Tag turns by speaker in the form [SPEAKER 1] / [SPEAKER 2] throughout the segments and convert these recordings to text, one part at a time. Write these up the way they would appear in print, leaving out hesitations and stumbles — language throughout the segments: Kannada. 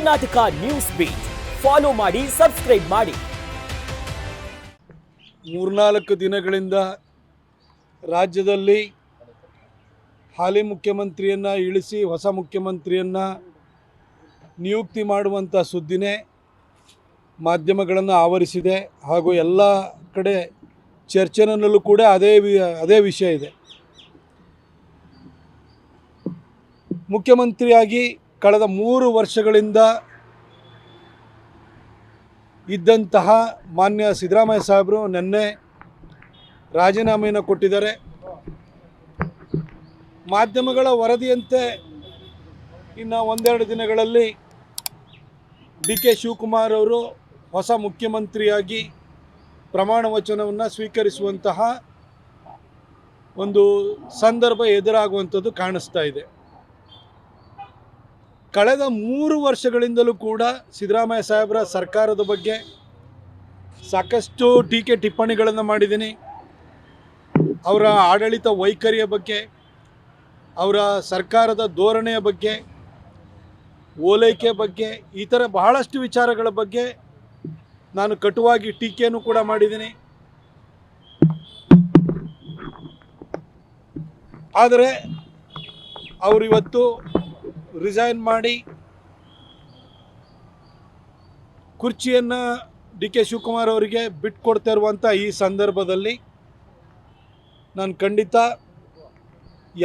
[SPEAKER 1] ಕರ್ನಾಟಕ ನ್ಯೂಸ್ ಬೀಟ್ ಫಾಲೋ ಮಾಡಿ, ಸಬ್ಸ್ಕ್ರೈಬ್ ಮಾಡಿ.
[SPEAKER 2] 3-4 ದಿನಗಳಿಂದ ರಾಜ್ಯದಲ್ಲಿ ಹಾಲಿ ಮುಖ್ಯಮಂತ್ರಿಯನ್ನು ಇಳಿಸಿ ಹೊಸ ಮುಖ್ಯಮಂತ್ರಿಯನ್ನು ನಿಯುಕ್ತಿ ಮಾಡುವಂಥ ಸುದ್ದಿನೇ ಮಾಧ್ಯಮಗಳನ್ನು ಆವರಿಸಿದೆ. ಹಾಗೂ ಎಲ್ಲ ಕಡೆ ಚರ್ಚೆನಲ್ಲೂ ಕೂಡ ಅದೇ ವಿಷಯ ಇದೆ. ಮುಖ್ಯಮಂತ್ರಿಯಾಗಿ ಕಳೆದ 3 ವರ್ಷಗಳಿಂದ ಇದ್ದಂತಹ ಮಾನ್ಯ ಸಿದ್ದರಾಮಯ್ಯ ಸಾಹೇಬರು ನಿನ್ನೆ ರಾಜೀನಾಮೆಯನ್ನು ಕೊಟ್ಟಿದ್ದಾರೆ. ಮಾಧ್ಯಮಗಳ ವರದಿಯಂತೆ ಇನ್ನು 1-2 ದಿನಗಳಲ್ಲಿ DK ಶಿವಕುಮಾರ್ ಅವರು ಹೊಸ ಮುಖ್ಯಮಂತ್ರಿಯಾಗಿ ಪ್ರಮಾಣ ವಚನವನ್ನು ಸ್ವೀಕರಿಸುವಂತಹ ಒಂದು ಸಂದರ್ಭ ಎದುರಾಗುವಂಥದ್ದು ಕಾಣಿಸ್ತಾ ಇದೆ. ಕಳೆದ 3 ವರ್ಷಗಳಿಂದಲೂ ಕೂಡ ಸಿದ್ದರಾಮಯ್ಯ ಸಾಹೇಬರ ಸರ್ಕಾರದ ಬಗ್ಗೆ ಸಾಕಷ್ಟು ಟೀಕೆ ಟಿಪ್ಪಣಿಗಳನ್ನು ಮಾಡಿದ್ದೀನಿ. ಅವರ ಆಡಳಿತ ವೈಖರಿಯ ಬಗ್ಗೆ, ಅವರ ಸರ್ಕಾರದ ಧೋರಣೆಯ ಬಗ್ಗೆ, ಓಲೈಕೆ ಬಗ್ಗೆ, ಈ ಥರ ಬಹಳಷ್ಟು ವಿಚಾರಗಳ ಬಗ್ಗೆ ನಾನು ಕಟುವಾಗಿ ಟೀಕೆಯನ್ನು ಕೂಡ ಮಾಡಿದ್ದೀನಿ. ಆದರೆ ಅವರು ಇವತ್ತು ರಿಸೈನ್ ಮಾಡಿ ಕುರ್ಚಿಯನ್ನು DK ಶಿವಕುಮಾರ್ ಅವರಿಗೆ ಬಿಟ್ಕೊಡ್ತಾ ಇರುವಂಥ ಈ ಸಂದರ್ಭದಲ್ಲಿ ನಾನು ಖಂಡಿತ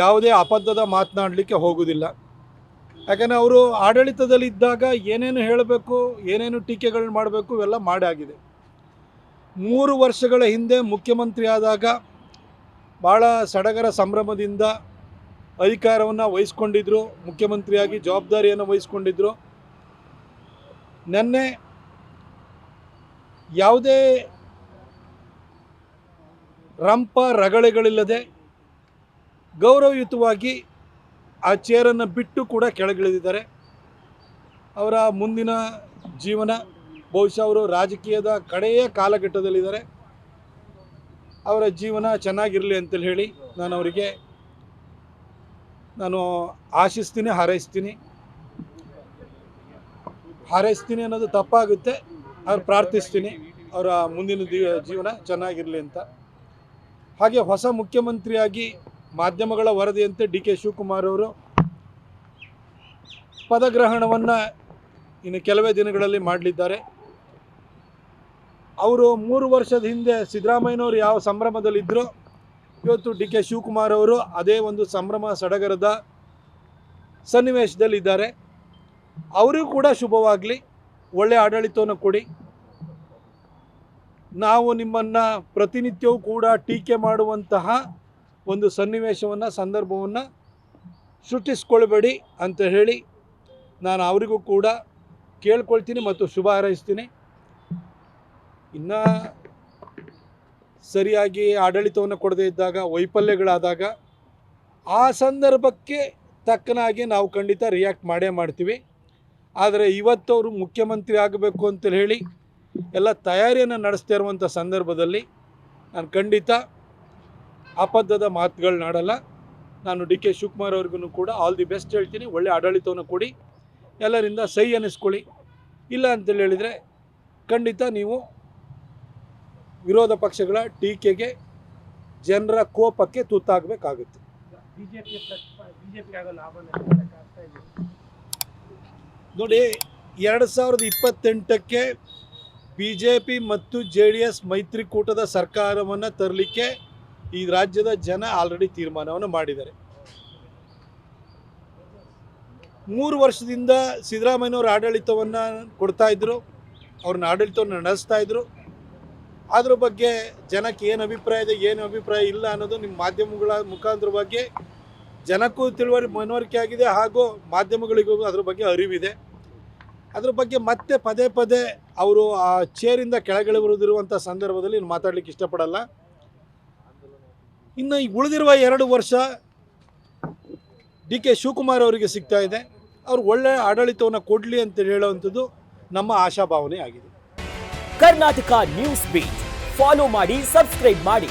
[SPEAKER 2] ಯಾವುದೇ ಅಬದ್ಧದ ಮಾತನಾಡಲಿಕ್ಕೆ ಹೋಗೋದಿಲ್ಲ. ಯಾಕಂದರೆ ಅವರು ಆಡಳಿತದಲ್ಲಿದ್ದಾಗ ಏನೇನು ಹೇಳಬೇಕು, ಏನೇನು ಟೀಕೆಗಳನ್ನ ಮಾಡಬೇಕು ಇವೆಲ್ಲ ಮಾಡಾಗಿದೆ. 3 ವರ್ಷಗಳ ಹಿಂದೆ ಮುಖ್ಯಮಂತ್ರಿ ಆದಾಗ ಭಾಳ ಸಡಗರ ಸಂಭ್ರಮದಿಂದ ಅಧಿಕಾರವನ್ನು ವಹಿಸ್ಕೊಂಡಿದ್ದರು, ಮುಖ್ಯಮಂತ್ರಿಯಾಗಿ ಜವಾಬ್ದಾರಿಯನ್ನು ವಹಿಸ್ಕೊಂಡಿದ್ದರು. ನಿನ್ನೆ ಯಾವುದೇ ರಂಪ ರಗಳೆಗಳಿಲ್ಲದೆ ಗೌರವಯುತವಾಗಿ ಆ ಚೇರನ್ನು ಬಿಟ್ಟು ಕೂಡ ಕೆಳಗಿಳಿದಿದ್ದಾರೆ. ಅವರ ಮುಂದಿನ ಜೀವನ ಬಹುಶಃ ಅವರು ರಾಜಕೀಯದ ಕಡೆಯ ಕಾಲಘಟ್ಟದಲ್ಲಿದ್ದಾರೆ. ಅವರ ಜೀವನ ಚೆನ್ನಾಗಿರಲಿ ಅಂತೇಳಿ ಹೇಳಿ ನಾನು ಆಶಿಸ್ತೀನಿ, ಹಾರೈಸ್ತೀನಿ ಅನ್ನೋದು ತಪ್ಪಾಗುತ್ತೆ. ಅವ್ರು ಪ್ರಾರ್ಥಿಸ್ತೀನಿ ಅವರ ಮುಂದಿನ ಜೀವನ ಚೆನ್ನಾಗಿರಲಿ ಅಂತ. ಹಾಗೆ ಹೊಸ ಮುಖ್ಯಮಂತ್ರಿಯಾಗಿ ಮಾಧ್ಯಮಗಳ ವರದಿಯಂತೆ DK ಶಿವಕುಮಾರ್ ಅವರು ಪದಗ್ರಹಣವನ್ನು ಇನ್ನು ಕೆಲವೇ ದಿನಗಳಲ್ಲಿ ಮಾಡಲಿದ್ದಾರೆ. ಅವರು 3 ವರ್ಷದ ಹಿಂದೆ ಸಿದ್ದರಾಮಯ್ಯನವರು ಯಾವ ಸಂಭ್ರಮದಲ್ಲಿದ್ದರೋ ಇವತ್ತು DK ಶಿವಕುಮಾರ್ ಅವರು ಅದೇ ಒಂದು ಸಂಭ್ರಮ ಸಡಗರದ ಸನ್ನಿವೇಶದಲ್ಲಿದ್ದಾರೆ. ಅವರಿಗೂ ಕೂಡ ಶುಭವಾಗಲಿ, ಒಳ್ಳೆಯ ಆಡಳಿತವನ್ನು ಕೊಡಿ. ನಾವು ನಿಮ್ಮನ್ನು ಪ್ರತಿನಿತ್ಯವೂ ಕೂಡ ಟೀಕೆ ಮಾಡುವಂತಹ ಒಂದು ಸನ್ನಿವೇಶವನ್ನು, ಸಂದರ್ಭವನ್ನು ಸೃಷ್ಟಿಸ್ಕೊಳ್ಬೇಡಿ ಅಂತ ಹೇಳಿ ನಾನು ಅವರಿಗೂ ಕೂಡ ಕೇಳ್ಕೊಳ್ತೀನಿ ಮತ್ತು ಶುಭ ಹಾರೈಸ್ತೀನಿ. ಇನ್ನು ಸರಿಯಾಗಿ ಆಡಳಿತವನ್ನು ಕೊಡದೇ ಇದ್ದಾಗ, ವೈಫಲ್ಯಗಳಾದಾಗ ಆ ಸಂದರ್ಭಕ್ಕೆ ತಕ್ಕನಾಗಿ ನಾವು ಖಂಡಿತ ರಿಯಾಕ್ಟ್ ಮಾಡೇ ಮಾಡ್ತೀವಿ. ಆದರೆ ಇವತ್ತವರು ಮುಖ್ಯಮಂತ್ರಿ ಆಗಬೇಕು ಅಂತೇಳಿ ಹೇಳಿ ಎಲ್ಲ ತಯಾರಿಯನ್ನು ನಡೆಸ್ತಾ ಇರುವಂಥ ಸಂದರ್ಭದಲ್ಲಿ ನಾನು ಖಂಡಿತ ಅಬದ್ಧದ ಮಾತುಗಳನ್ನಾಡಲ್ಲ. ನಾನು DK ಶಿವಕುಮಾರ್ ಅವ್ರಿಗೂ ಕೂಡ ಆಲ್ ದಿ ಬೆಸ್ಟ್ ಹೇಳ್ತೀನಿ. ಒಳ್ಳೆ ಆಡಳಿತವನ್ನು ಕೊಡಿ, ಎಲ್ಲರಿಂದ ಸೈ ಅನ್ನಿಸ್ಕೊಳ್ಳಿ. ಇಲ್ಲ ಅಂತೇಳಿ ಹೇಳಿದರೆ ಖಂಡಿತ ನೀವು ವಿರೋಧ ಪಕ್ಷಗಳ ಟೀಕೆಗೆ, ಜನರ ಕೋಪಕ್ಕೆ ತುತ್ತಾಗಬೇಕಾಗುತ್ತೆ. ನೋಡಿ, 2028ಕ್ಕೆ BJP ಮತ್ತು JDS ಮೈತ್ರಿಕೂಟದ ಸರ್ಕಾರವನ್ನು ತರಲಿಕ್ಕೆ ಈ ರಾಜ್ಯದ ಜನ ಆಲ್ರೆಡಿ ತೀರ್ಮಾನವನ್ನು ಮಾಡಿದ್ದಾರೆ. 3 ವರ್ಷದಿಂದ ಸಿದ್ದರಾಮಯ್ಯನವರು ಆಡಳಿತವನ್ನು ಕೊಡ್ತಾಯಿದ್ರು, ಅವ್ರನ್ನ ಆಡಳಿತವನ್ನು ನಡೆಸ್ತಾ ಇದ್ರು. ಅದ್ರ ಬಗ್ಗೆ ಜನಕ್ಕೆ ಏನು ಅಭಿಪ್ರಾಯ ಇದೆ, ಏನು ಅಭಿಪ್ರಾಯ ಇಲ್ಲ ಅನ್ನೋದು ನಿಮ್ಮ ಮಾಧ್ಯಮಗಳ ಮುಖಾಂತರವಾಗಿ ಜನಕ್ಕೂ ಮನವರಿಕೆ ಆಗಿದೆ. ಹಾಗೂ ಮಾಧ್ಯಮಗಳಿಗೂ ಅದ್ರ ಬಗ್ಗೆ ಅರಿವಿದೆ. ಅದ್ರ ಬಗ್ಗೆ ಮತ್ತೆ ಪದೇ ಅವರು ಆ ಚೇರಿಂದ ಕೆಳಗಿಳಿದಿರುವಂಥ ಸಂದರ್ಭದಲ್ಲಿ ಮಾತಾಡಲಿಕ್ಕೆ ಇಷ್ಟಪಡಲ್ಲ. ಇನ್ನು ಉಳಿದಿರುವ 2 ವರ್ಷ DK ಶಿವಕುಮಾರ್ ಅವರಿಗೆ ಸಿಗ್ತಾ ಇದೆ. ಅವರು ಒಳ್ಳೆಯ ಆಡಳಿತವನ್ನು ಕೊಡಲಿ ಅಂತ ಹೇಳುವಂಥದ್ದು ನಮ್ಮ ಆಶಾಭಾವನೆ ಆಗಿದೆ.
[SPEAKER 1] ಕರ್ನಾಟಕ ನ್ಯೂಸ್ ಬೀಟ್ ಫಾಲೋ ಮಾಡಿ, ಸಬ್ಸ್ಕ್ರೈಬ್ ಮಾಡಿ.